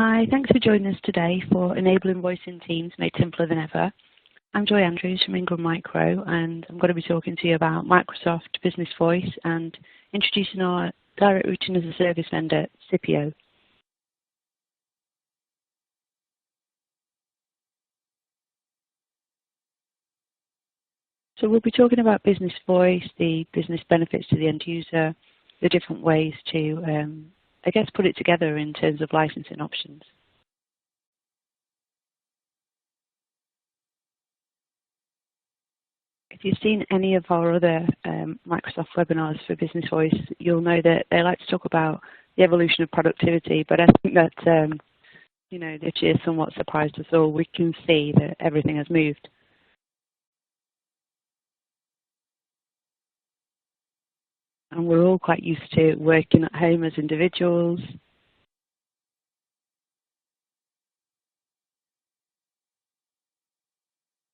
Hi, thanks for joining us today for Enabling Voice in Teams Made Simpler Than Ever. I'm Joy Andrews from Ingram Micro, and I'm going to be talking to you about Microsoft Business Voice and introducing our direct routing as a service vendor, Sippio. So we'll be talking about Business Voice, the business benefits to the end user, the different ways to, put it together in terms of licensing options. If you've seen any of our other Microsoft webinars for Business Voice, you'll know that they like to talk about the evolution of productivity, but I think that, this year somewhat surprised us all. We can see that everything has moved. And we're all quite used to working at home as individuals.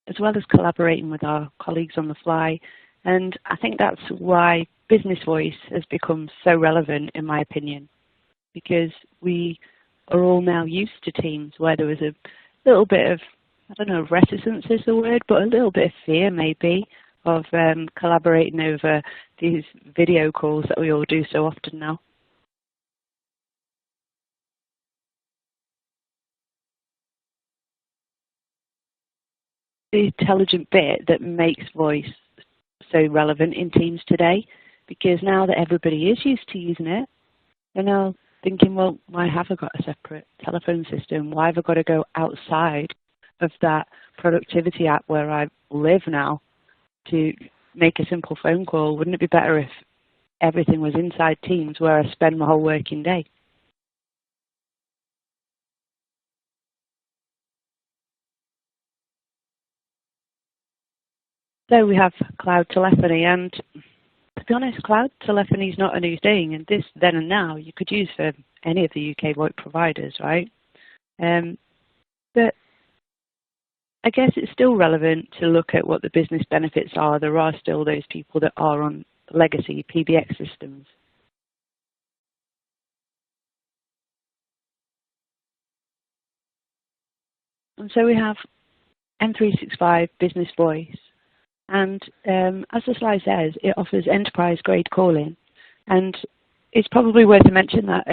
As well as collaborating with our colleagues on the fly. And I think that's why Business Voice has become so relevant, in my opinion, because we are all now used to Teams where there was a little bit of, I don't know if reticence is the word, but a little bit of fear maybe of collaborating over these video calls that we all do so often now. The intelligent bit that makes voice so relevant in Teams today, because now that everybody is used to using it, they're now thinking, well, why have I got a separate telephone system? Why have I got to go outside of that productivity app where I live now to make a simple phone call? Wouldn't it be better if everything was inside Teams where I spend my whole working day? So we have cloud telephony, and to be honest, cloud telephony is not a new thing, and this then and now you could use for any of the UK VoIP providers, right? But I guess it's still relevant to look at what the business benefits are. There are still those people that are on legacy PBX systems. And so we have M365 Business Voice. And as the slide says, it offers enterprise-grade calling. And it's probably worth a mention that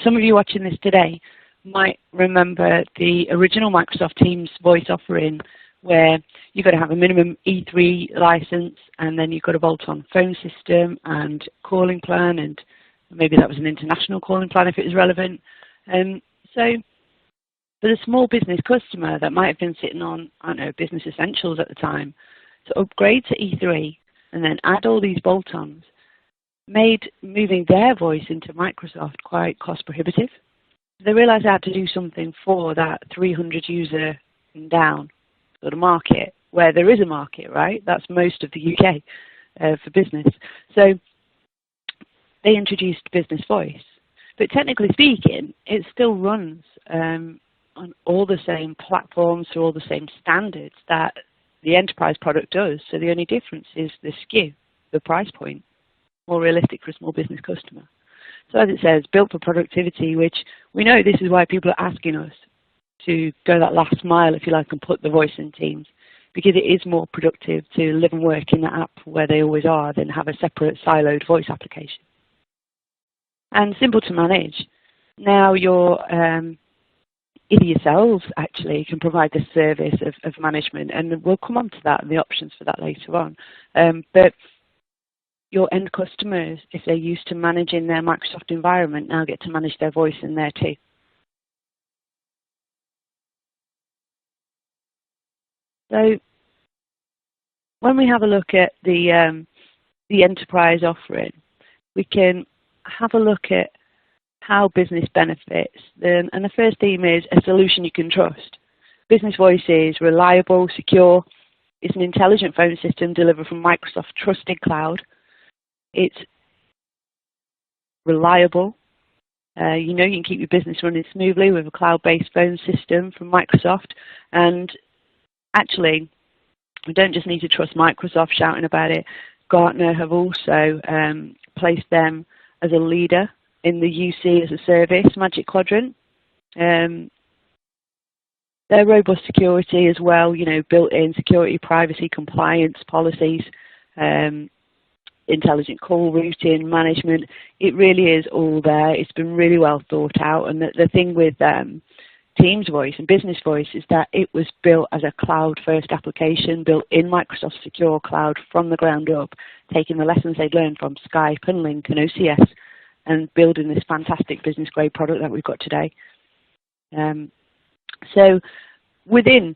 some of you watching this today might remember the original Microsoft Teams voice offering where you've got to have a minimum E3 license, and then you've got a bolt-on phone system and calling plan, and maybe that was an international calling plan if it was relevant. So for the small business customer that might have been sitting on, I don't know, Business Essentials at the time, to upgrade to E3 and then add all these bolt-ons made moving their voice into Microsoft quite cost prohibitive. They realized they had to do something for that 300 user and down sort of market, where there is a market, right? That's most of the UK for business. So they introduced Business Voice. But technically speaking, it still runs on all the same platforms, through all the same standards that the enterprise product does. So the only difference is the SKU, the price point, more realistic for a small business customer. So as it says, built for productivity, which we know this is why people are asking us to go that last mile, if you like, and put the voice in Teams, because it is more productive to live and work in the app where they always are than have a separate siloed voice application. And simple to manage. Now you're either yourselves actually can provide the service of management, and we'll come on to that and the options for that later on. But your end customers, if they're used to managing their Microsoft environment, now get to manage their voice in there too. So when we have a look at the enterprise offering, we can have a look at how business benefits. And the first theme is a solution you can trust. Business Voice is reliable, secure. It's an intelligent phone system delivered from Microsoft trusted cloud. It's reliable. You can keep your business running smoothly with a cloud-based phone system from Microsoft. And actually, we don't just need to trust Microsoft shouting about it. Gartner have also placed them as a leader in the UC as a service Magic Quadrant. Their robust security as well, you know, built-in security, privacy, compliance policies, intelligent call routing, management. It really is all there. It's been really well thought out. And the thing with Teams Voice and Business Voice is that it was built as a cloud-first application, built in Microsoft Secure Cloud from the ground up, taking the lessons they'd learned from Skype and Lync and OCS and building this fantastic business-grade product that we've got today. So within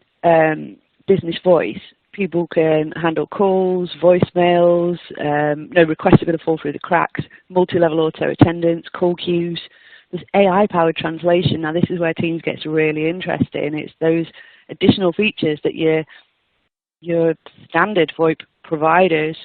Business Voice, people can handle calls, voicemails, no requests are going to fall through the cracks, multi-level auto attendance, call queues. There's AI-powered translation. Now this is where Teams gets really interesting. It's those additional features that your standard VoIP providers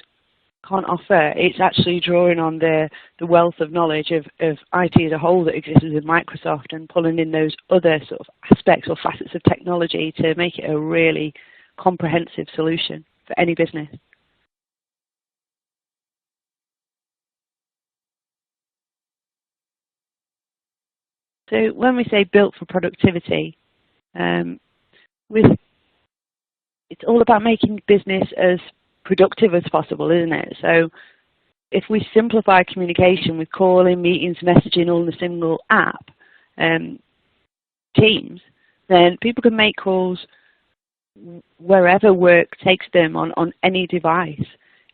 can't offer. It's actually drawing on the wealth of knowledge of IT as a whole that exists within Microsoft and pulling in those other sort of aspects or facets of technology to make it a really comprehensive solution for any business. So when we say built for productivity, it's all about making business as productive as possible, isn't it? So if we simplify communication with calling, meetings, messaging all in a single app, Teams, then people can make calls wherever work takes them on any device.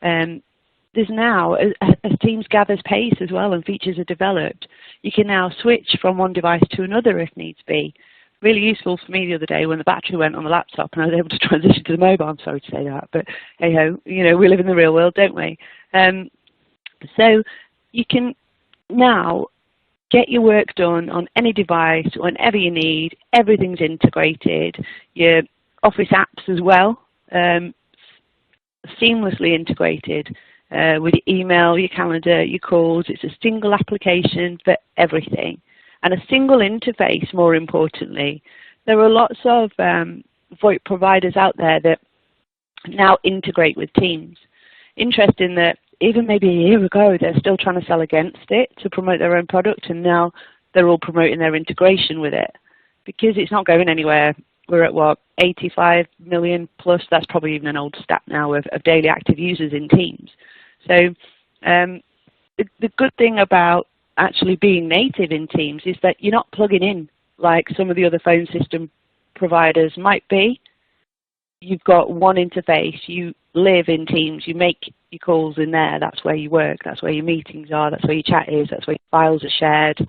There's now, as Teams gathers pace as well and features are developed, you can now switch from one device to another if needs be. Really useful for me the other day when the battery went on the laptop and I was able to transition to the mobile. I'm sorry to say that, but hey ho, you know, we live in the real world, don't we? So you can now get your work done on any device whenever you need. Everything's integrated. Your Office apps as well, seamlessly integrated with your email, your calendar, your calls. It's a single application for everything. And a single interface, more importantly. There are lots of VoIP providers out there that now integrate with Teams. Interesting that even maybe a year ago, they're still trying to sell against it to promote their own product, and now they're all promoting their integration with it because it's not going anywhere. We're at, what, 85 million plus? That's probably even an old stat now of daily active users in Teams. So the good thing about actually being native in Teams is that you're not plugging in like some of the other phone system providers might be. You've got one interface. You live in Teams. You make your calls in there. That's where you work. That's where your meetings are. That's where your chat is. That's where your files are shared.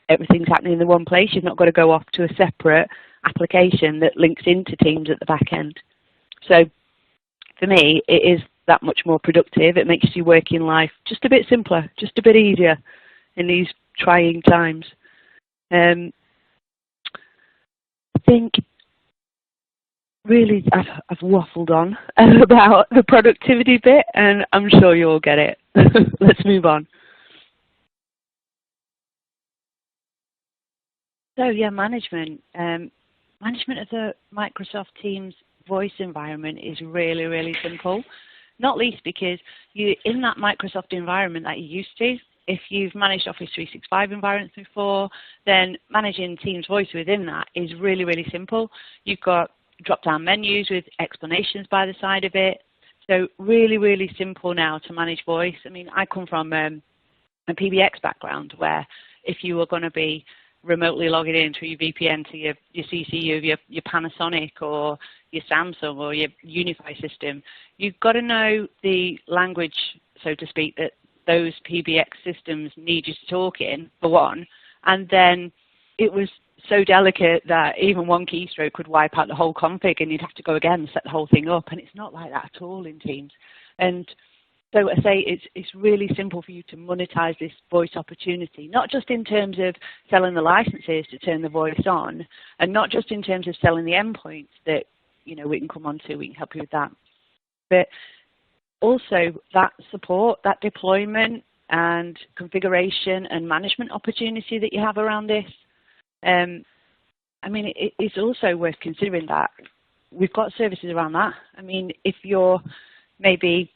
Everything's happening in the one place. You've not got to go off to a separate application that links into Teams at the back end. So for me, it is that much more productive. It makes your working life just a bit simpler, just a bit easier in these trying times. I think really I've waffled on about the productivity bit, and I'm sure you all get it. Let's move on. So yeah, management. Management of the Microsoft Teams voice environment is really, really simple. Not least because you're in that Microsoft environment that you're used to. If you've managed Office 365 environments before, then managing Teams Voice within that is really, really simple. You've got drop-down menus with explanations by the side of it. So really, really simple now to manage voice. I mean, I come from a PBX background where if you were going to be remotely logging in through your VPN to your CCU, your Panasonic or your Samsung or your Unify system, you've got to know the language, so to speak, that those PBX systems need you to talk in, for one. And then it was so delicate that even one keystroke could wipe out the whole config and you'd have to go again and set the whole thing up. And it's not like that at all in Teams. And so I say it's really simple for you to monetize this voice opportunity, not just in terms of selling the licenses to turn the voice on, and not just in terms of selling the endpoints that, you know, we can come on to, we can help you with that, but also that support, that deployment and configuration and management opportunity that you have around this. I mean, it's also worth considering that we've got services around that. I mean, if you're maybe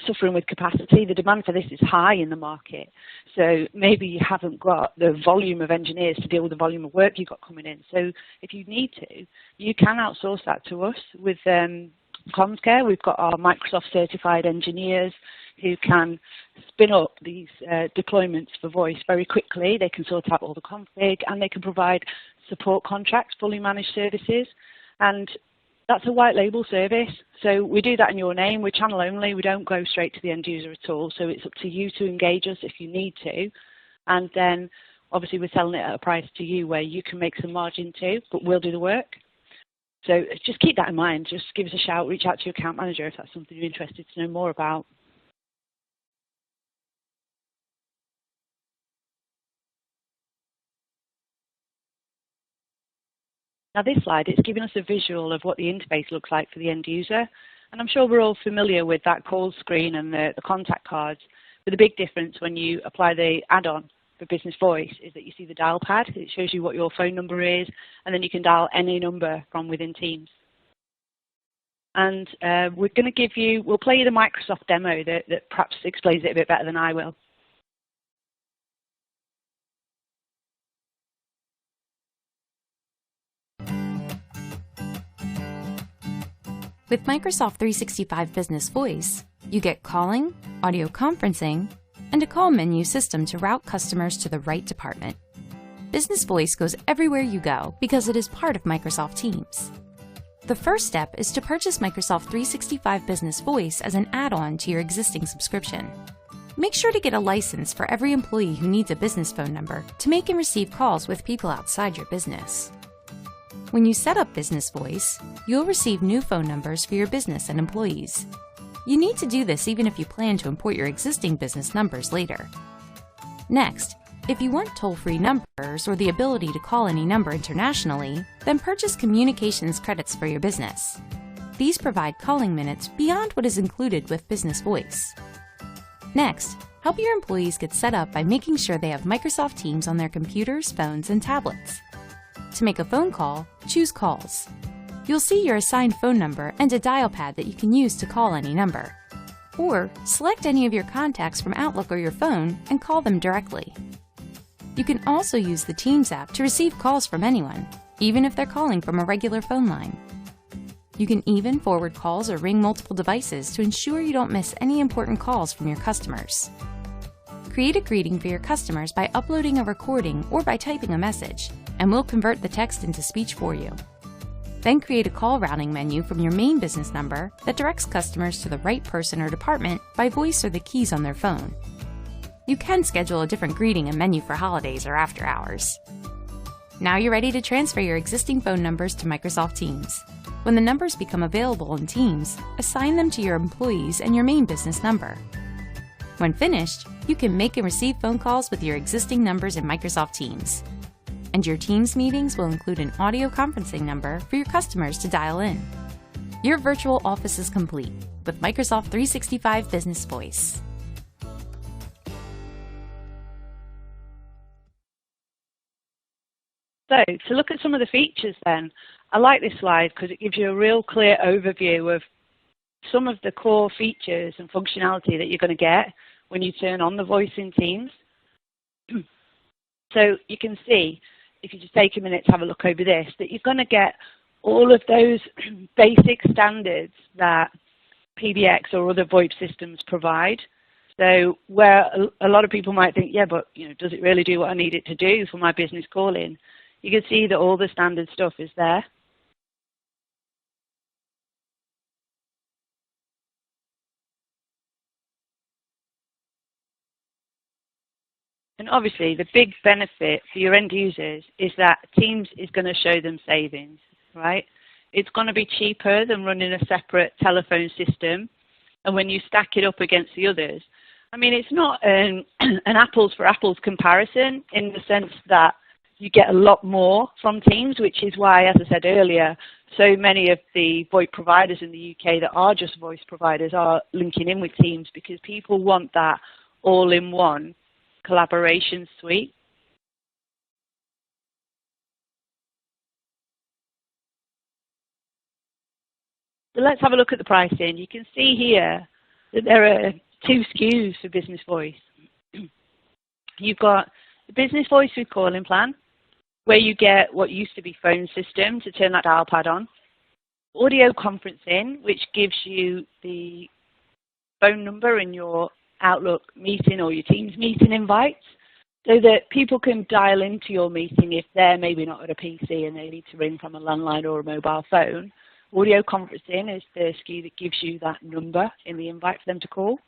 suffering with capacity. The demand for this is high in the market. So maybe you haven't got the volume of engineers to deal with the volume of work you've got coming in. So if you need to, you can outsource that to us with CommsCare. We've got our Microsoft certified engineers who can spin up these deployments for voice very quickly. They can sort out all the config, and they can provide support contracts, fully managed services. And that's a white label service. So we do that in your name. We're channel only. We don't go straight to the end user at all. So it's up to you to engage us if you need to. And then obviously we're selling it at a price to you where you can make some margin too, but we'll do the work. So just keep that in mind. Just give us a shout, reach out to your account manager if that's something you're interested to know more about. Now this slide, it's giving us a visual of what the interface looks like for the end user. And I'm sure we're all familiar with that call screen and the contact cards. But the big difference when you apply the add-on for Business Voice is that you see the dial pad. It shows you what your phone number is, and then you can dial any number from within Teams. And we're going to give you, we'll play you the Microsoft demo that perhaps explains it a bit better than I will. With Microsoft 365 Business Voice, you get calling, audio conferencing, and a call menu system to route customers to the right department. Business Voice goes everywhere you go because it is part of Microsoft Teams. The first step is to purchase Microsoft 365 Business Voice as an add-on to your existing subscription. Make sure to get a license for every employee who needs a business phone number to make and receive calls with people outside your business. When you set up Business Voice, you'll receive new phone numbers for your business and employees. You need to do this even if you plan to import your existing business numbers later. Next, if you want toll-free numbers or the ability to call any number internationally, then purchase communications credits for your business. These provide calling minutes beyond what is included with Business Voice. Next, help your employees get set up by making sure they have Microsoft Teams on their computers, phones, and tablets. To make a phone call, choose Calls. You'll see your assigned phone number and a dial pad that you can use to call any number. Or select any of your contacts from Outlook or your phone and call them directly. You can also use the Teams app to receive calls from anyone, even if they're calling from a regular phone line. You can even forward calls or ring multiple devices to ensure you don't miss any important calls from your customers. Create a greeting for your customers by uploading a recording or by typing a message, and we'll convert the text into speech for you. Then create a call routing menu from your main business number that directs customers to the right person or department by voice or the keys on their phone. You can schedule a different greeting and menu for holidays or after hours. Now you're ready to transfer your existing phone numbers to Microsoft Teams. When the numbers become available in Teams, assign them to your employees and your main business number. When finished, you can make and receive phone calls with your existing numbers in Microsoft Teams. And your Teams meetings will include an audio conferencing number for your customers to dial in. Your virtual office is complete with Microsoft 365 Business Voice. So to look at some of the features then, I like this slide because it gives you a real clear overview of some of the core features and functionality that you're going to get when you turn on the voice in Teams. So you can see, if you just take a minute to have a look over this, that you're going to get all of those basic standards that PBX or other VoIP systems provide. So where a lot of people might think, yeah, but does it really do what I need it to do for my business calling? You can see that all the standard stuff is there. And obviously, the big benefit for your end users is that Teams is going to show them savings, right? It's going to be cheaper than running a separate telephone system. And when you stack it up against the others, I mean, it's not an apples for apples comparison in the sense that you get a lot more from Teams, which is why, as I said earlier, so many of the VoIP providers in the UK that are just voice providers are linking in with Teams because people want that all-in-one collaboration suite. So let's have a look at the pricing. You can see here that there are two SKUs for Business Voice. You've got the Business Voice with calling plan, where you get what used to be phone system to turn that dial pad on. Audio conferencing, which gives you the phone number in your Outlook meeting or your Teams meeting invites, so that people can dial into your meeting if they're maybe not at a PC and they need to ring from a landline or a mobile phone. Audio conferencing is the SKU that gives you that number in the invite for them to call.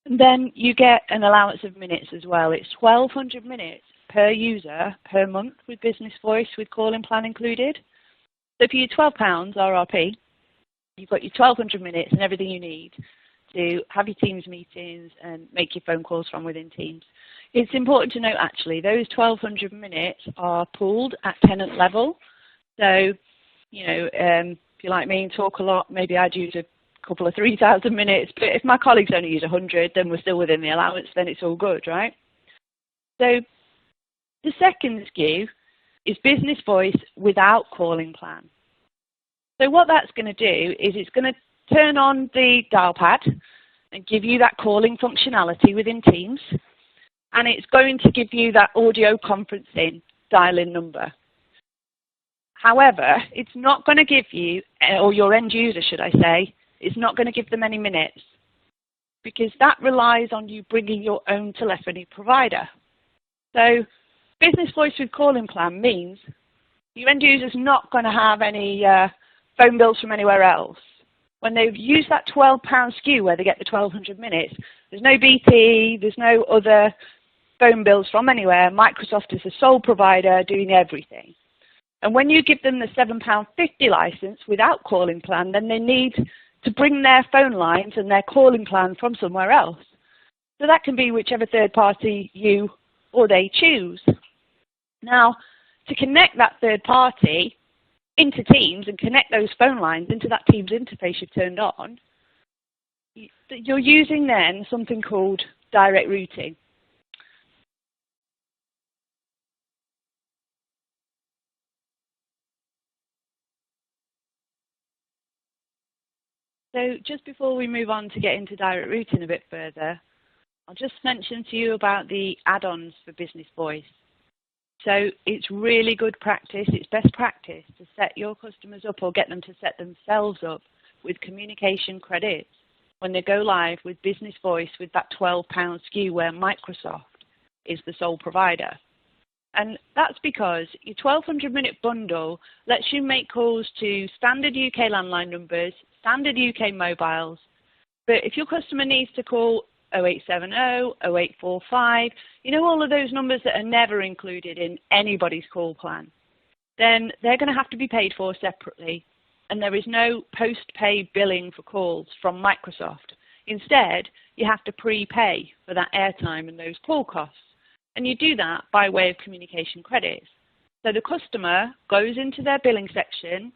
And then you get an allowance of minutes as well. It's 1,200 minutes per user per month with Business Voice with calling plan included. So for your £12 RRP, you've got your 1,200 minutes and everything you need to have your Teams meetings and make your phone calls from within Teams. It's important to note, actually, those 1,200 minutes are pooled at tenant level. So, you know, if you're like me and talk a lot, maybe I'd use a couple of 3,000 minutes. But if my colleagues only use 100, then we're still within the allowance, then it's all good, right? So the second SKU is Business Voice without calling plan. So what that's going to do is it's going to turn on the dial pad and give you that calling functionality within Teams. And it's going to give you that audio conferencing dial-in number. However, it's not going to give you, or your end user, should I say, it's not going to give them any minutes, because that relies on you bringing your own telephony provider. So Business Voice with calling plan means your end user's not going to have any phone bills from anywhere else. When they've used that £12 SKU where they get the 1,200 minutes, there's no BT, there's no other phone bills from anywhere. Microsoft is the sole provider doing everything. And when you give them the £7.50 license without calling plan, then they need to bring their phone lines and their calling plan from somewhere else. So that can be whichever third party you or they choose. Now, to connect that third party into Teams and connect those phone lines into that Teams interface you've turned on, you're using then something called direct routing. So just before we move on to get into direct routing a bit further, I'll just mention to you about the add-ons for Business Voice. So it's really good practice, it's best practice to set your customers up or get them to set themselves up with communication credits when they go live with Business Voice with that £12 SKU where Microsoft is the sole provider. And that's because your 1,200 minute bundle lets you make calls to standard UK landline numbers, standard UK mobiles, but if your customer needs to call 0870, 0845, you know, all of those numbers that are never included in anybody's call plan, then they're going to have to be paid for separately, and there is no post-pay billing for calls from Microsoft. Instead, you have to prepay for that airtime and those call costs, and you do that by way of communication credits. So the customer goes into their billing section,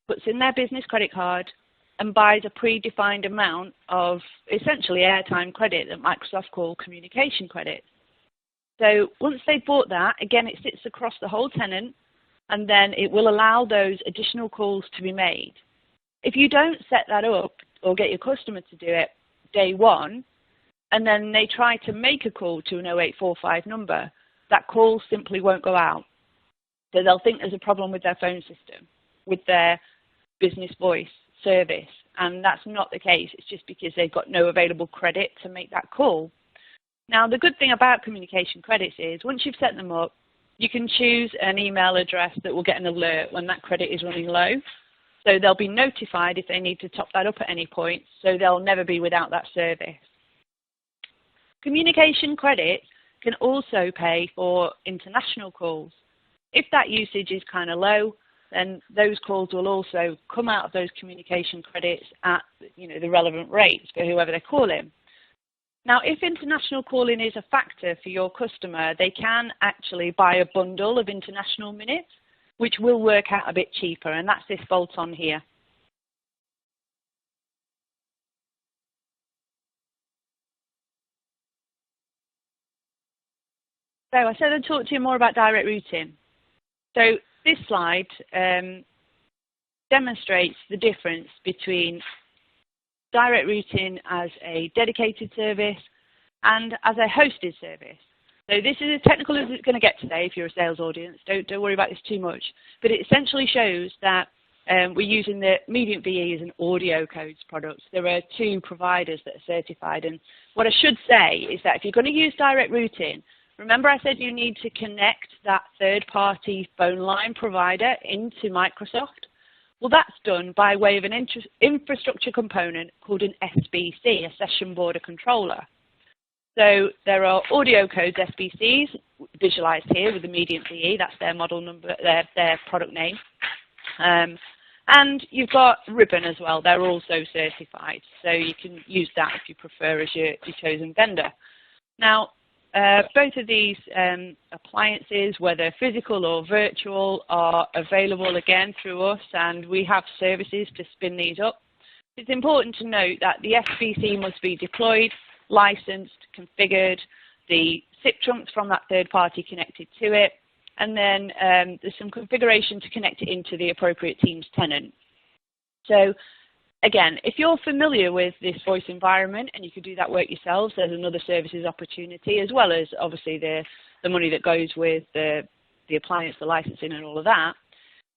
puts in their business credit card, and buys a predefined amount of essentially airtime credit that Microsoft call communication credit. So once they've bought that, again, it sits across the whole tenant, and then it will allow those additional calls to be made. If you don't set that up or get your customer to do it day one, and then they try to make a call to an 0845 number, that call simply won't go out. So they'll think there's a problem with their phone system, with their Business Voice service, and that's not the case. It's just because they've got no available credit to make that call. Now, the good thing about communication credits is once you've set them up, you can choose an email address that will get an alert when that credit is running low. So they'll be notified if they need to top that up at any point, so they'll never be without that service. Communication credits can also pay for international calls. If that usage is kind of low, then those calls will also come out of those communication credits at, you know, the relevant rates for whoever they're calling. Now, if international calling is a factor for your customer, they can actually buy a bundle of international minutes, which will work out a bit cheaper, and that's this bolt-on here. So I said I'd talk to you more about direct routing. So this slide demonstrates the difference between direct routing as a dedicated service, and as a hosted service. So this is as technical as it's going to get today if you're a sales audience. Don't worry about this too much. But it essentially shows that we're using the Mediant VE as an audio codes product. There are 2 providers that are certified. And what I should say is that if you're going to use direct routing, remember I said you need to connect that third-party phone line provider into Microsoft? Well, that's done by way of an infrastructure component called an SBC, a Session Border Controller. So there are audio codes SBCs visualized here with the Mediant VE. That's their model number, their product name. And you've got Ribbon as well. They're also certified. So you can use that if you prefer as your chosen vendor. Now, both of these appliances, whether physical or virtual, are available again through us, and we have services to spin these up. It's important to note that the SBC must be deployed, licensed, configured, the SIP trunks from that third party connected to it, and then there's some configuration to connect it into the appropriate Teams tenant. So again, if you're familiar with this voice environment and you could do that work yourselves, there's another services opportunity, as well as obviously the money that goes with the appliance, the licensing and all of that.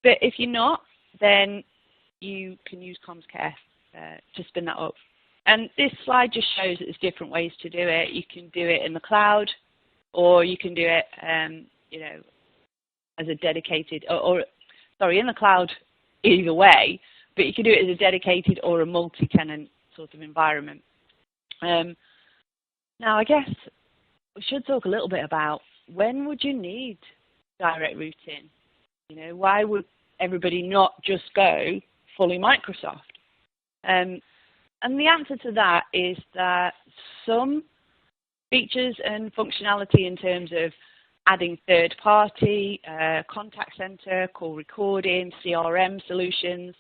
But if you're not, then you can use CommsCare to spin that up. And this slide just shows that there's different ways to do it. You can do it in the cloud, or you can do it, you know, as a dedicated, in the cloud either way, but you can do it as a dedicated or a multi-tenant sort of environment. Now, I guess we should talk a little bit about when would you need direct routing? You know, why would everybody not just go fully Microsoft? And the answer to that is that some features and functionality in terms of adding third-party, contact center, call recording, CRM solutions,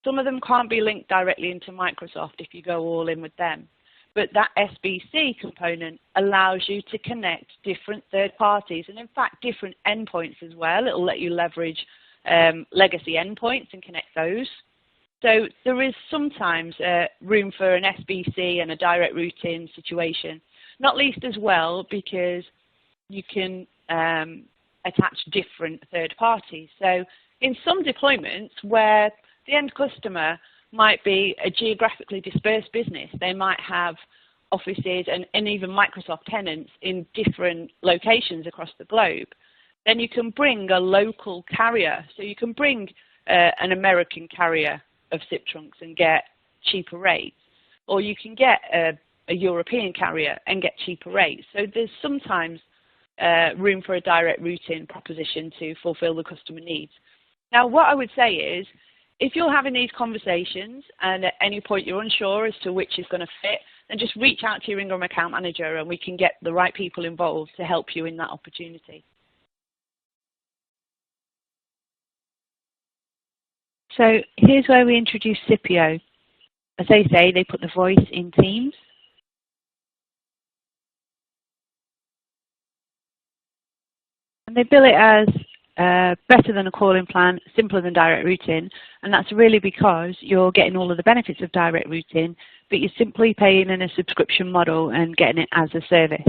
some of them can't be linked directly into Microsoft if you go all in with them. But that SBC component allows you to connect different third parties and, in fact, different endpoints as well. It will let you leverage legacy endpoints and connect those. So there is sometimes room for an SBC and a direct routing situation, not least as well because you can attach different third parties. So in some deployments where the end customer might be a geographically dispersed business, they might have offices and even Microsoft tenants in different locations across the globe, then you can bring a local carrier. So you can bring an American carrier of SIP trunks and get cheaper rates, or you can get a European carrier and get cheaper rates. So there's sometimes room for a direct routing proposition to fulfill the customer needs. Now, what I would say is, if you're having these conversations and at any point you're unsure as to which is going to fit, then just reach out to your Ingram account manager and we can get the right people involved to help you in that opportunity. So here's where we introduce Sippio. As they say, they put the voice in Teams. And they bill it as better than a calling plan, simpler than direct routing. And that's really because you're getting all of the benefits of direct routing, but you're simply paying in a subscription model and getting it as a service.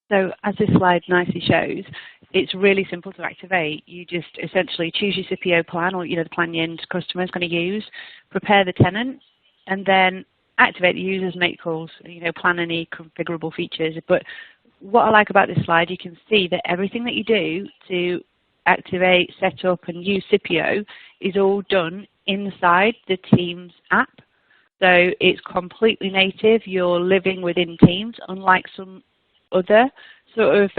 So as this slide nicely shows, it's really simple to activate. You just essentially choose your Sippio plan, or the plan your end customer is going to use, prepare the tenant, and then activate the user's make calls, plan any configurable features. But what I like about this slide, you can see that everything that you do to activate, set up, and use Sippio is all done inside the Teams app. So it's completely native. You're living within Teams, unlike some other sort of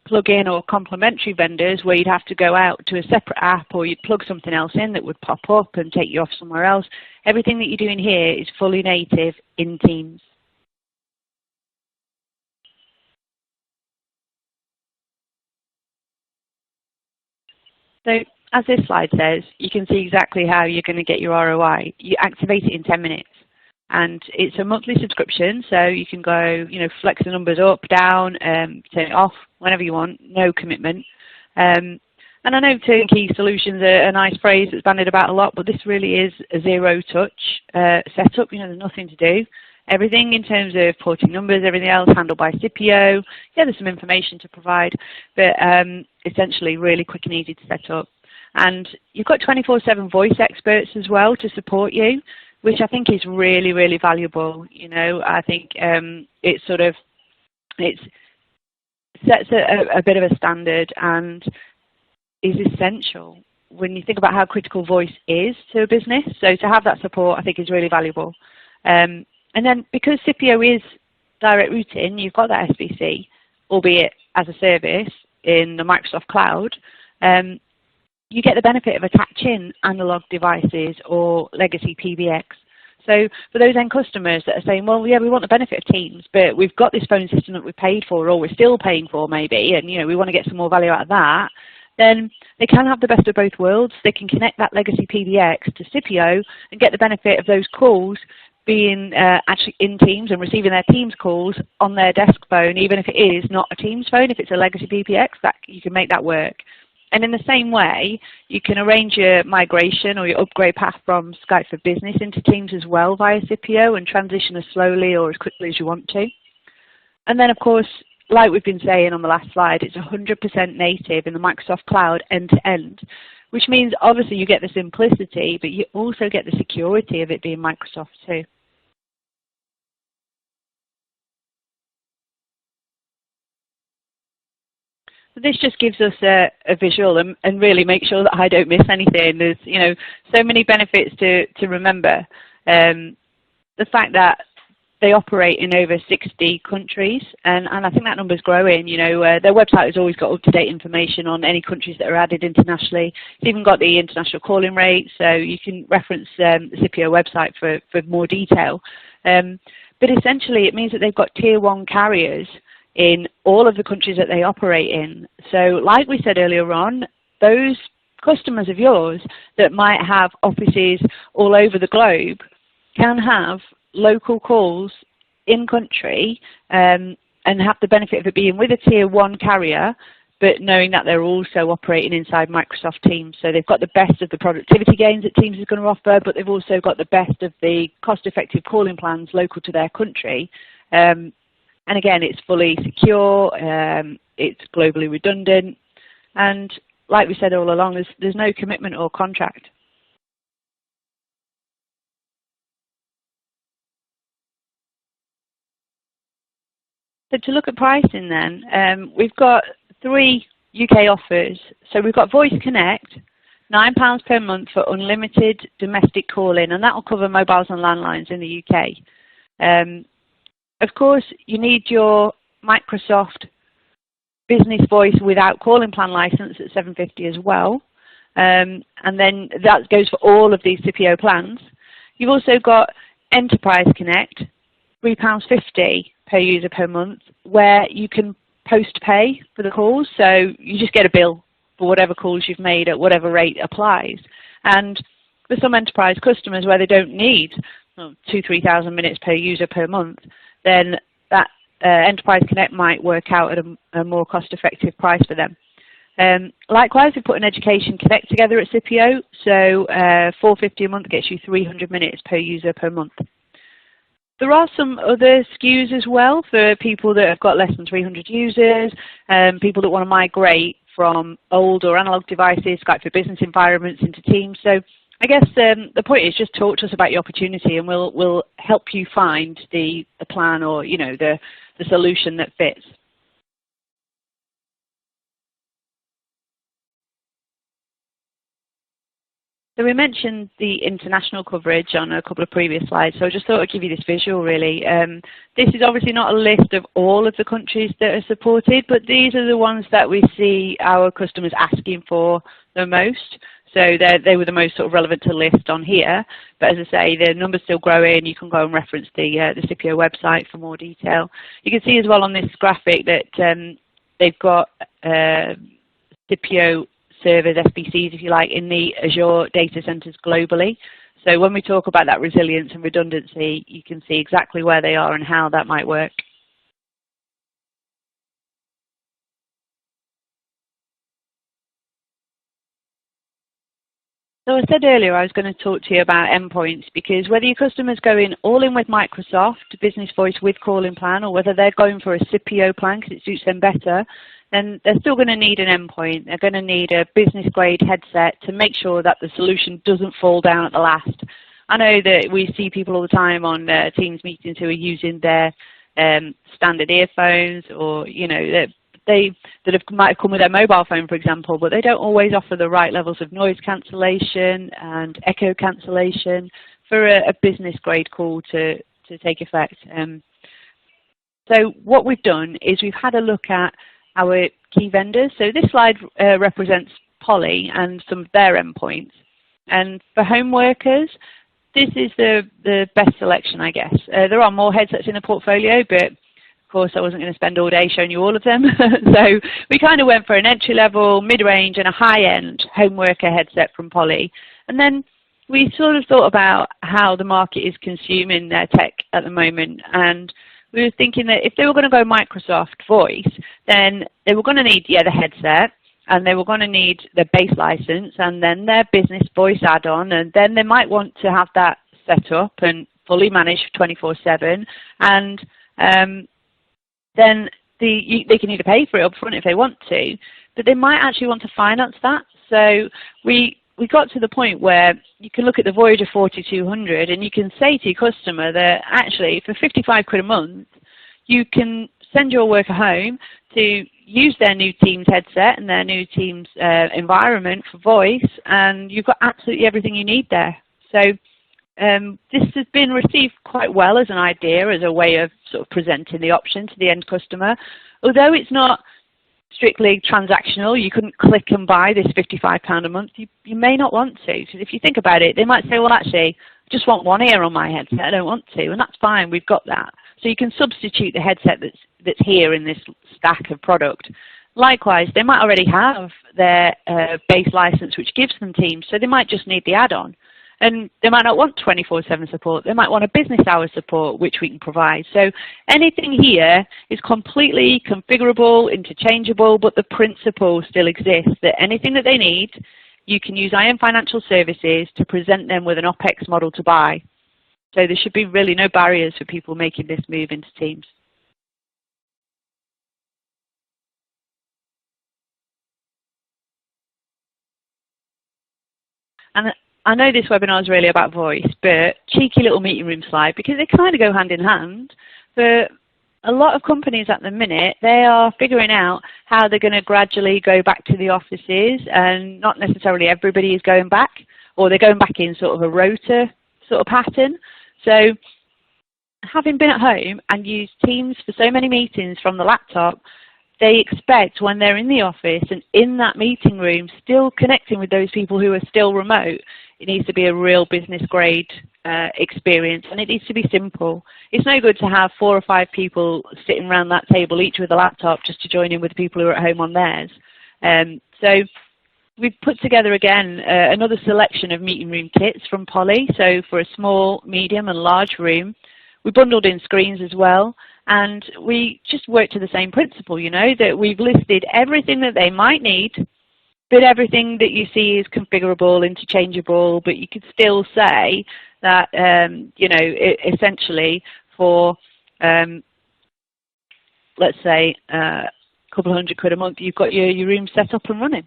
plug-in or complementary vendors where you'd have to go out to a separate app, or you'd plug something else in that would pop up and take you off somewhere else. Everything that you're doing here is fully native in Teams. So as this slide says, you can see exactly how you're going to get your ROI. You activate it in 10 minutes. And it's a monthly subscription, so you can go, flex the numbers up, down, turn it off whenever you want, no commitment. And And I know turnkey solutions are a nice phrase that's bandied about a lot, but this really is a zero-touch setup. You know, there's nothing to do. Everything in terms of porting numbers, everything else handled by Sippio. Yeah, there's some information to provide, but essentially really quick and easy to set up. And you've got 24/7 voice experts as well to support you, which I think is really, really valuable. You know, I think it sets a bit of a standard and is essential when you think about how critical voice is to a business. So to have that support, I think, is really valuable. And then because Sippio is direct routing, you've got that SBC, albeit as a service in the Microsoft Cloud. You get the benefit of attaching analog devices or legacy PBX. So for those end customers that are saying, well, yeah, we want the benefit of Teams, but we've got this phone system that we paid for, or we're still paying for maybe, and you know we want to get some more value out of that, then they can have the best of both worlds. They can connect that legacy PBX to Sippio and get the benefit of those calls being actually in Teams and receiving their Teams calls on their desk phone, even if it is not a Teams phone, if it's a legacy PBX, that you can make that work. And in the same way, you can arrange your migration or your upgrade path from Skype for Business into Teams as well via Sippio and transition as slowly or as quickly as you want to. And then, of course, like we've been saying on the last slide, it's 100% native in the Microsoft Cloud end-to-end, which means obviously you get the simplicity, but you also get the security of it being Microsoft too. This just gives us a visual and really make sure that I don't miss anything. There's so many benefits to remember. The fact that they operate in over 60 countries, and I think that number's growing. Their website has always got up-to-date information on any countries that are added internationally. It's even got the international calling rate, so you can reference the Sippio website for more detail. But essentially, it means that they've got Tier 1 carriers in all of the countries that they operate in. So like we said earlier on, those customers of yours that might have offices all over the globe can have local calls in country and have the benefit of it being with a Tier 1 carrier, but knowing that they're also operating inside Microsoft Teams. So they've got the best of the productivity gains that Teams is going to offer, but they've also got the best of the cost-effective calling plans local to their country. And again, it's fully secure, it's globally redundant, and like we said all along, there's no commitment or contract. So to look at pricing then, we've got 3 UK offers. So we've got Voice Connect, £9 per month for unlimited domestic calling, and that will cover mobiles and landlines in the UK. Of course, you need your Microsoft Business Voice without calling plan license at $7.50 as well. And then that goes for all of these Sippio plans. You've also got Enterprise Connect, £3.50 per user per month, where you can post-pay for the calls. So you just get a bill for whatever calls you've made at whatever rate applies. And for some enterprise customers where they don't need 2,000–3,000 minutes per user per month, then that Enterprise Connect might work out at a more cost-effective price for them. Likewise, we put an Education Connect together at Sippio, so $4.50 a month gets you 300 minutes per user per month. There are some other SKUs as well for people that have got less than 300 users, people that want to migrate from old or analog devices, Skype for Business environments into Teams. So I guess the point is just talk to us about your opportunity, and we'll help you find the plan or the solution that fits. So we mentioned the international coverage on a couple of previous slides, so I just thought I'd give you this visual really. This is obviously not a list of all of the countries that are supported, but these are the ones that we see our customers asking for the most. So they were the most sort of relevant to list on here. But as I say, the number's still growing. You can go and reference the Sippio website for more detail. You can see as well on this graphic that they've got Sippio servers, SBCs, if you like, in the Azure data centers globally. So when we talk about that resilience and redundancy, you can see exactly where they are and how that might work. So I said earlier I was going to talk to you about endpoints, because whether your customers go in all in with Microsoft Business Voice with calling plan, or whether they're going for a Sippio plan because it suits them better, then they're still going to need an endpoint. They're going to need a business grade headset to make sure that the solution doesn't fall down at the last. I know that we see people all the time on Teams meetings who are using their standard earphones, or that might have come with their mobile phone, for example, but they don't always offer the right levels of noise cancellation and echo cancellation for a business grade call to take effect. So what we've done is we've had a look at our key vendors. So this slide represents Poly and some of their endpoints. And for home workers, this is the best selection, I guess. There are more headsets in the portfolio, but of course, I wasn't going to spend all day showing you all of them. So we kind of went for an entry-level, mid-range, and a high-end home worker headset from Poly. And then we sort of thought about how the market is consuming their tech at the moment. And we were thinking that if they were going to go Microsoft Voice, then they were going to need, the headset, and they were going to need their base license, and then their business voice add-on, and then they might want to have that set up and fully managed 24/7. And then they can either pay for it up front if they want to, but they might actually want to finance that. So we got to the point where you can look at the Voyager 4200 and you can say to your customer that actually for 55 quid a month, you can send your worker home to use their new Teams headset and their new Teams environment for voice, and you've got absolutely everything you need there. So this has been received quite well as an idea, as a way of sort of presenting the option to the end customer. Although it's not strictly transactional, you couldn't click and buy this £55 a month, you may not want to. Because if you think about it, they might say, well, actually, I just want one ear on my headset, I don't want to, and that's fine, we've got that. So you can substitute the headset that's here in this stack of product. Likewise, they might already have their base license, which gives them Teams, so they might just need the add-on. And they might not want 24/7 support. They might want a business hour support, which we can provide. So anything here is completely configurable, interchangeable, but the principle still exists that anything that they need, you can use IM Financial Services to present them with an OPEX model to buy. So there should be really no barriers for people making this move into Teams. And I know this webinar is really about voice, but cheeky little meeting room slide, because they kind of go hand in hand. For a lot of companies at the minute, they are figuring out how they're going to gradually go back to the offices, and not necessarily everybody is going back, or they're going back in sort of a rota sort of pattern. So having been at home and used Teams for so many meetings from the laptop, they expect when they're in the office and in that meeting room still connecting with those people who are still remote, it needs to be a real business grade experience, and it needs to be simple. It's no good to have 4 or 5 people sitting around that table, each with a laptop, just to join in with the people who are at home on theirs. So we've put together again another selection of meeting room kits from Poly. So for a small, medium and large room, we bundled in screens as well. And we just work to the same principle, that we've listed everything that they might need, but everything that you see is configurable, interchangeable, but you could still say that, essentially for, let's say, a couple of £100 a month, you've got your room set up and running.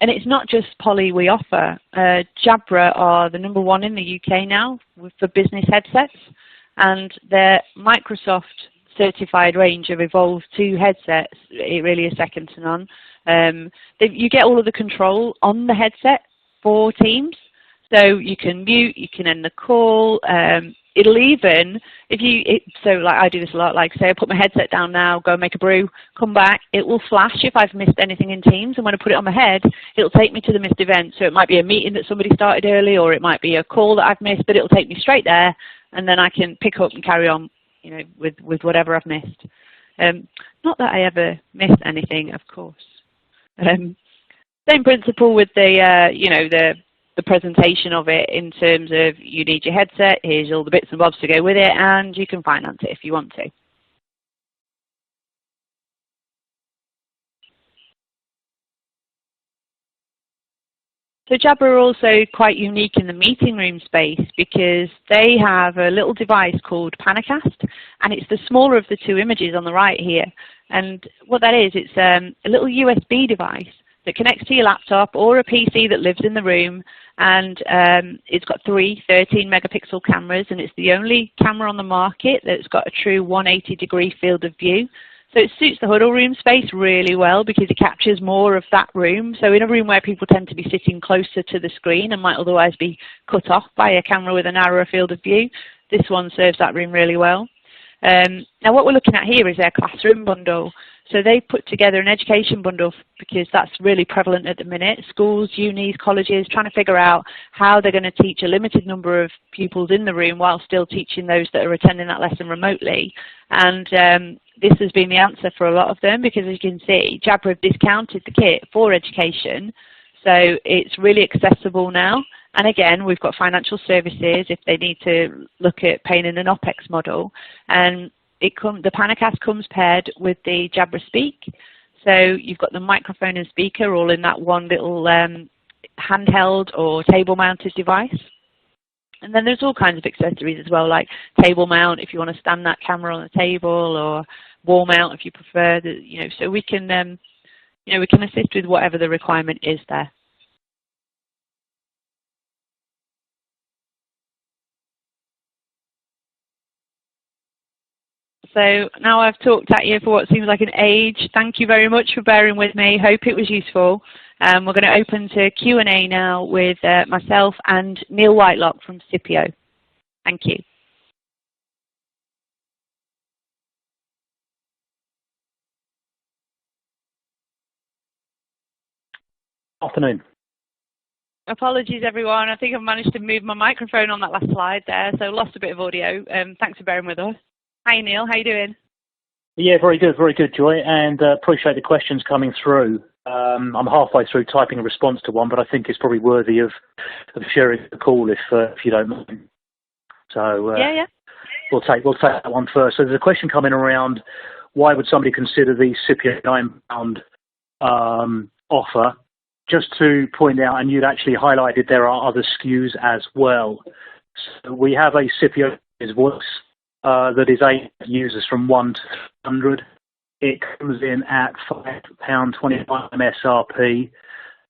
And it's not just Poly we offer. Jabra are the #1 in the UK now for business headsets, and their Microsoft certified range of Evolve 2 headsets, it really is second to none. You get all of the control on the headset for Teams. So you can mute, you can end the call. It'll even, so like I do this a lot, like say I put my headset down now, go make a brew, come back, it will flash if I've missed anything in Teams, and when I put it on my head, it'll take me to the missed event. So it might be a meeting that somebody started early, or it might be a call that I've missed, but it'll take me straight there, and then I can pick up and carry on, with whatever I've missed. Not that I ever missed anything, of course. Same principle with the presentation of it, in terms of you need your headset, here's all the bits and bobs to go with it, and you can finance it if you want to. So Jabra are also quite unique in the meeting room space because they have a little device called Panacast, and it's the smaller of the two images on the right here. And what that is, it's a little USB device that connects to your laptop or a PC that lives in the room, and it's got three 13-megapixel cameras, and it's the only camera on the market that's got a true 180-degree field of view. So it suits the huddle room space really well because it captures more of that room. So in a room where people tend to be sitting closer to the screen and might otherwise be cut off by a camera with a narrower field of view, this one serves that room really well. Now what we're looking at here is their classroom bundle. So they put together an education bundle because that's really prevalent at the minute. Schools, unis, colleges trying to figure out how they're going to teach a limited number of pupils in the room while still teaching those that are attending that lesson remotely. And this has been the answer for a lot of them because, as you can see, Jabra have discounted the kit for education. So it's really accessible now. And again, we've got financial services if they need to look at paying in an OPEX model. And the Panacast comes paired with the Jabra Speak. So you've got the microphone and speaker all in that one little handheld or table-mounted device. And then there's all kinds of accessories as well, like table mount if you want to stand that camera on the table, or wall mount if you prefer. So we can, we can assist with whatever the requirement is there. So now I've talked at you for what seems like an age. Thank you very much for bearing with me. Hope it was useful. We're going to open to Q&A now with myself and Neil Whitelock from Sippio. Thank you. Afternoon. Apologies, everyone. I think I've managed to move my microphone on that last slide there, so lost a bit of audio. Thanks for bearing with us. Hi, Neil. How you doing? Yeah, very good, Joy, and appreciate the questions coming through. I'm halfway through typing a response to one, but I think it's probably worthy of sharing the call if you don't mind. So yeah. We'll take that one first. So there's a question coming around: why would somebody consider the Sippio £9 offer? Just to point out, and you'd actually highlighted there are other SKUs as well. So we have a Sippio voice that is aimed at users from 1 to 100. It comes in at £5.25 MSRP,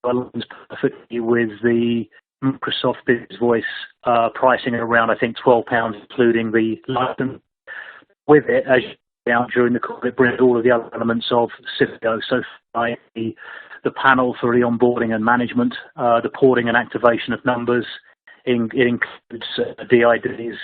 aligns perfectly with the Microsoft Business Voice pricing around, I think, £12, including the license. With it, as you point out during the call, it brings all of the other elements of Sippio. So the panel for the onboarding and management, the porting and activation of numbers. It includes DIDs,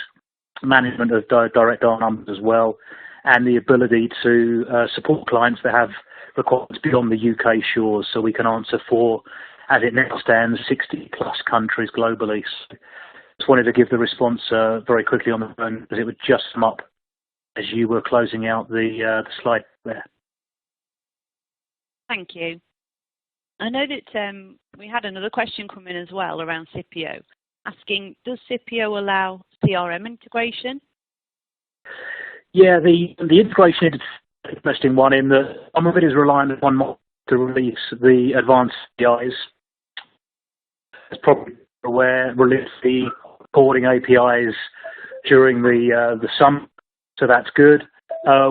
management of direct dial numbers as well, and the ability to support clients that have requirements beyond the UK shores, so we can answer for, as it now stands, 60 plus countries globally. So just wanted to give the response very quickly on the phone because it would just come up as you were closing out the slide there. Thank you. I know that we had another question come in as well around Sippio, asking, does Sippio allow CRM integration? Yeah, the integration is an interesting one in that some of it is reliant upon one to release the advanced APIs. As probably aware, release the recording APIs during the summer, so that's good.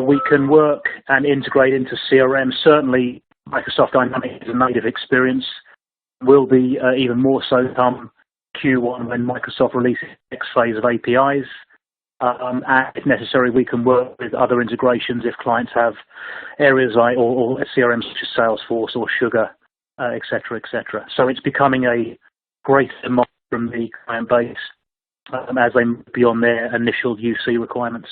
We can work and integrate into CRM. Certainly, Microsoft Dynamics is a native experience. Will be even more so come Q1 when Microsoft releases the next phase of APIs. And if necessary, we can work with other integrations if clients have areas like or CRM such as Salesforce or Sugar, et cetera, et cetera. So it's becoming a greater demand from the client base as they move beyond their initial UC requirements.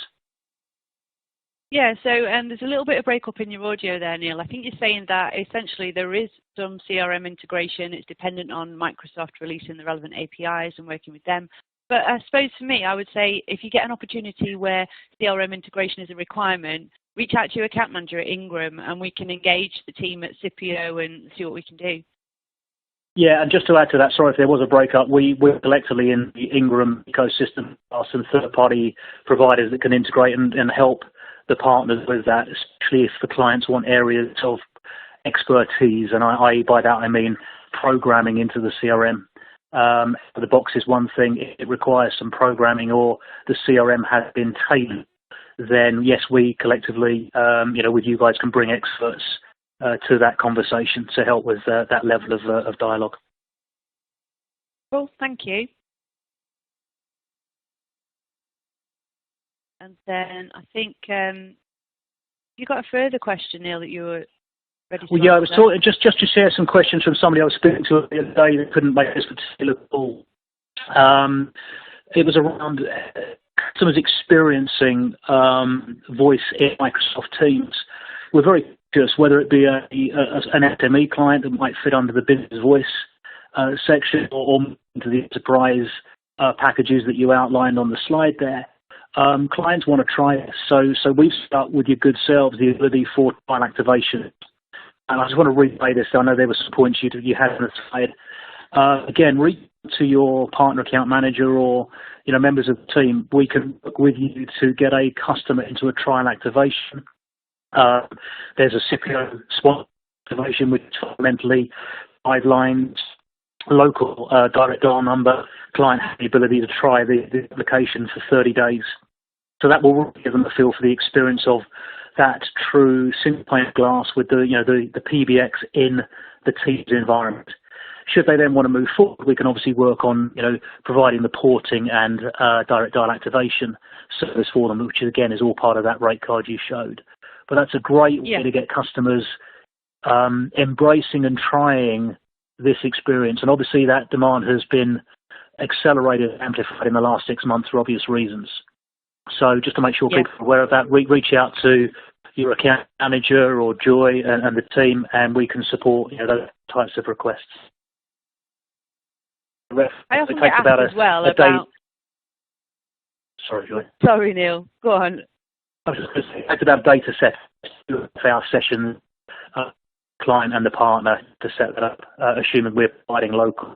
Yeah, so there's a little bit of breakup in your audio there, Neil. I think you're saying that essentially there is some CRM integration. It's dependent on Microsoft releasing the relevant APIs and working with them. But I suppose for me, I would say if you get an opportunity where CRM integration is a requirement, reach out to your account manager at Ingram and we can engage the team at Sippio and see what we can do. Yeah, and just to add to that, sorry if there was a breakup, we're collectively in the Ingram ecosystem. There are some third-party providers that can integrate and help the partners with that, especially if the clients want areas of expertise, and by that I mean programming into the CRM. The box is one thing. If it requires some programming or the CRM has been tailored, then yes, we collectively, with you guys can bring experts to that conversation to help with that level of dialogue. Cool, thank you. And then I think you got a further question, Neil, that you were ready to Well, yeah, answer. I was just to share some questions from somebody I was speaking to the other day that couldn't make this particular call. It was around customers experiencing voice in Microsoft Teams. We're very curious whether it be an SME client that might fit under the business voice section or into the enterprise packages that you outlined on the slide there. Clients want to try this, so we've start with your good selves the ability for trial activation. And I just want to replay this. I know there were some points you had on the slide. Again, reach to your partner account manager or members of the team. We can work with you to get a customer into a trial activation. There's a Sippio spot activation which fundamentally guidelines local direct dial number. Client has the ability to try the application for 30 days. So that will really give them a feel for the experience of that true single pane of glass with the PBX in the Teams environment. Should they then want to move forward, we can obviously work on providing the porting and direct dial activation service for them, which again is all part of that rate card you showed. But that's a great way to get customers embracing and trying this experience. And obviously that demand has been accelerated and amplified in the last 6 months for obvious reasons. So just to make sure people are aware of that, reach out to your account manager or Joy and the team, and we can support those types of requests. I often get asked as well about... Sorry, Joy. Sorry, Neil. Go on. I was just going to say, it's about data set for our session, client and the partner to set that up, assuming we're providing local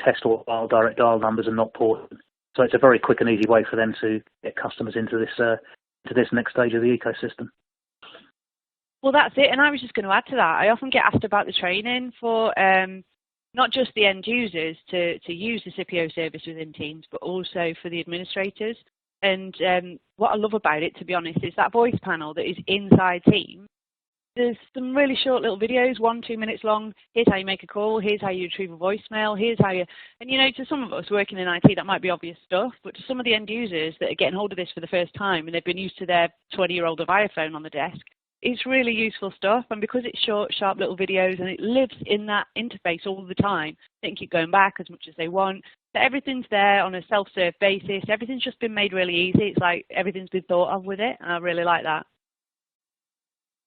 test or direct dial numbers and not porting. So it's a very quick and easy way for them to get customers into this next stage of the ecosystem. Well, that's it. And I was just going to add to that. I often get asked about the training for not just the end users to use the Sippio service within Teams, but also for the administrators. And what I love about it, to be honest, is that voice panel that is inside Teams. There's some really short little videos, 1-2 minutes long. Here's how you make a call. Here's how you retrieve a voicemail. Here's how you... And, to some of us working in IT, that might be obvious stuff. But to some of the end users that are getting hold of this for the first time and they've been used to their 20-year-old Avaya phone on the desk, it's really useful stuff. And because it's short, sharp little videos and it lives in that interface all the time, they can keep going back as much as they want. So everything's there on a self-serve basis. Everything's just been made really easy. It's like everything's been thought of with it. And I really like that.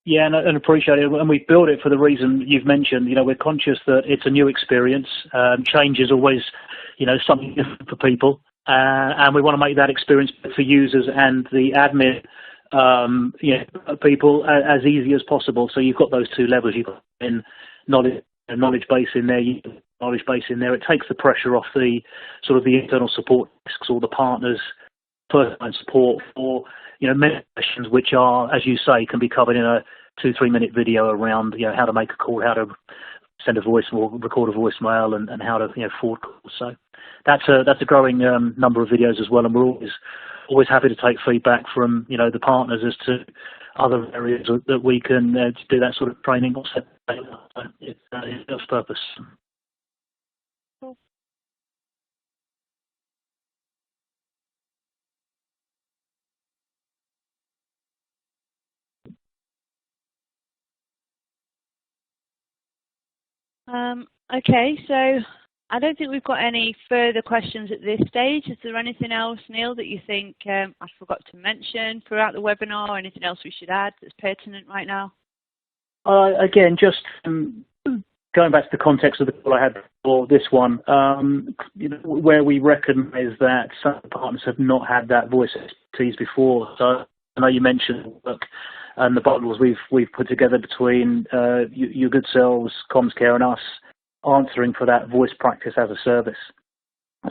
Yeah, and appreciate it. And we built it for the reason you've mentioned. We're conscious that it's a new experience. Change is always, something different for people. And we want to make that experience for users and the admin, people as easy as possible. So you've got those two levels. You've got knowledge base in there. It takes the pressure off the sort of the internal support desks or the partners' first-line support for many questions which are, as you say, can be covered in a 2-3 minute video around how to make a call, how to send a voice or record a voicemail, and how to forward calls. So that's a growing number of videos as well, and we're always happy to take feedback from the partners as to other areas that we can do that sort of training or set. It serves purpose. Okay, so I don't think we've got any further questions at this stage. Is there anything else, Neil, that you think I forgot to mention throughout the webinar, or anything else we should add that's pertinent right now? Again, just going back to the context of the call I had before this one, where we recognise that some partners have not had that voice expertise before. So I know you mentioned work and the bundles we've put together between your good selves, CommsCare, and us, answering for that voice practice as a service.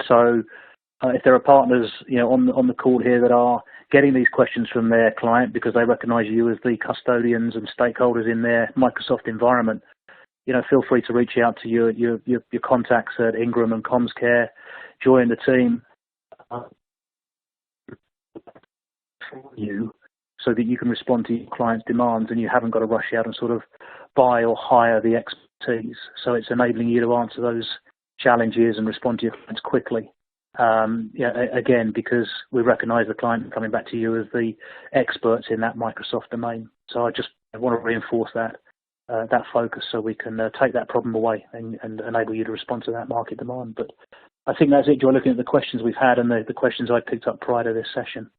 So if there are partners on the call here that are getting these questions from their client because they recognise you as the custodians and stakeholders in their Microsoft environment, feel free to reach out to your contacts at Ingram and CommsCare, join the team for you, so that you can respond to your clients' demands and you haven't got to rush out and sort of buy or hire the expertise. So it's enabling you to answer those challenges and respond to your clients quickly. Again, because we recognise the client coming back to you as the experts in that Microsoft domain. So I want to reinforce that focus, so we can take that problem away and enable you to respond to that market demand. But I think that's it, Joy, looking at the questions we've had and the questions I picked up prior to this session.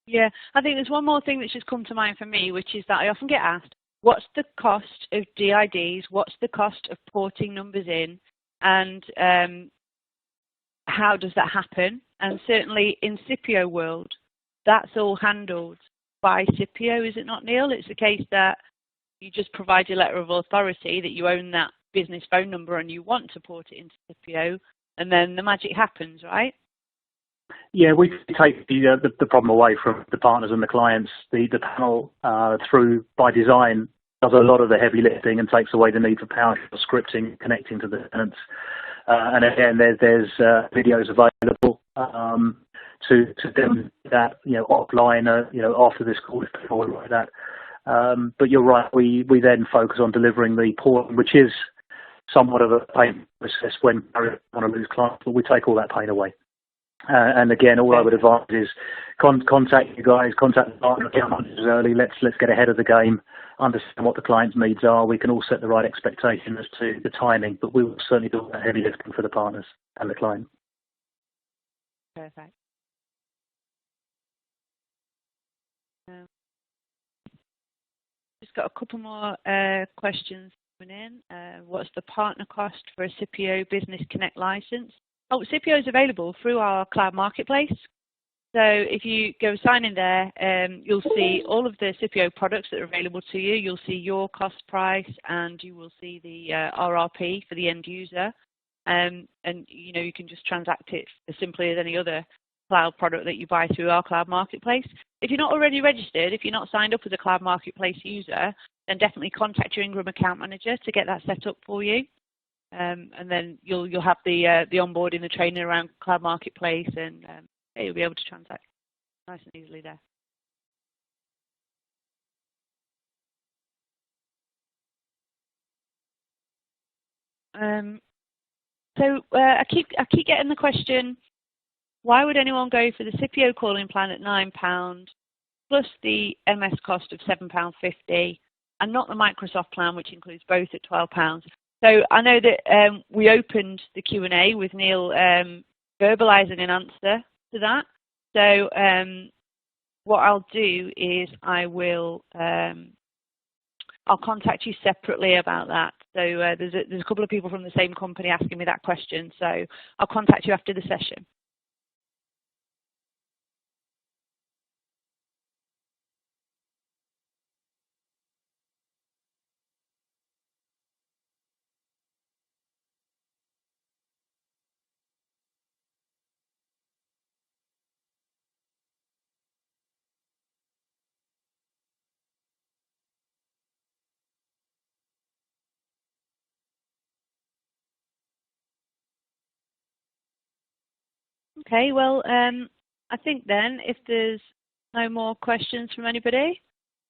Yeah, I think there's one more thing that's just come to mind for me, which is that I often get asked, what's the cost of DIDs? What's the cost of porting numbers in? And how does that happen? And certainly in Sippio world, that's all handled by Sippio, is it not, Neil? It's the case that you just provide your letter of authority that you own that business phone number and you want to port it into Sippio, and then the magic happens, right? Yeah, we take the problem away from the partners and the clients. The panel, through by design, does a lot of the heavy lifting and takes away the need for PowerShell scripting connecting to the tenants. And again, there's videos available to demonstrate that, offline, after this call, if people would like that. But you're right, we then focus on delivering the porting, which is somewhat of a pain process when we want to lose clients, but we take all that pain away. And again, all I would advise is contact you guys, contact the partner account managers early. Let's get ahead of the game, understand what the client's needs are. We can all set the right expectation as to the timing, but we will certainly do that heavy lifting for the partners and the client. Perfect. Just got a couple more questions coming in. What's the partner cost for a Sippio Business Connect license? Oh, Sippio is available through our cloud marketplace. So if you go sign in there, you'll see all of the Sippio products that are available to you. You'll see your cost price, and you will see the RRP for the end user. And you can just transact it as simply as any other cloud product that you buy through our cloud marketplace. If you're not already registered, if you're not signed up as a cloud marketplace user, then definitely contact your Ingram account manager to get that set up for you. And then you'll have the onboarding, the training around cloud marketplace, and you'll be able to transact nice and easily there. So I keep getting the question: why would anyone go for the Sippio calling plan at £9 plus the MS cost of £7.50, and not the Microsoft plan, which includes both at £12? So I know that we opened the Q&A with Neil verbalising an answer to that. So what I'll do is I'll contact you separately about that. So there's a couple of people from the same company asking me that question. So I'll contact you after the session. Okay, well, I think then if there's no more questions from anybody,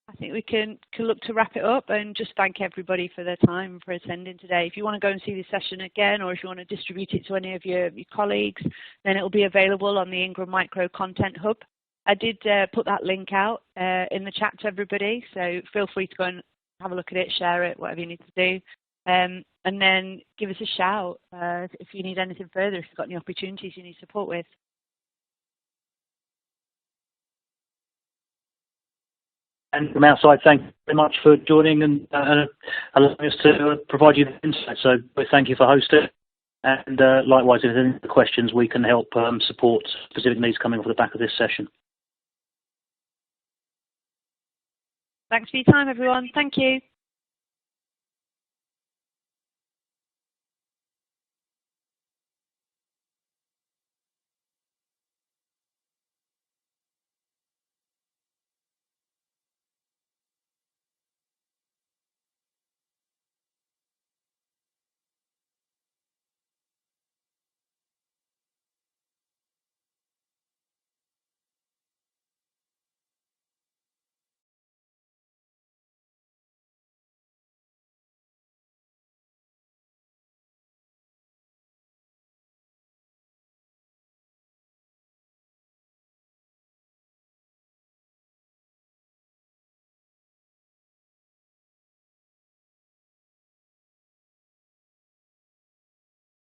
I think we can look to wrap it up and just thank everybody for their time and for attending today. If you want to go and see the session again, or if you want to distribute it to any of your colleagues, then it will be available on the Ingram Micro Content Hub. I did put that link out in the chat to everybody, so feel free to go and have a look at it, share it, whatever you need to do. And then give us a shout if you need anything further, if you've got any opportunities you need support with. And from our side, thank you very much for joining and allowing us to provide you the insight. So thank you for hosting. And likewise, if there's any questions, we can help support specific needs coming off the back of this session. Thanks for your time, everyone. Thank you.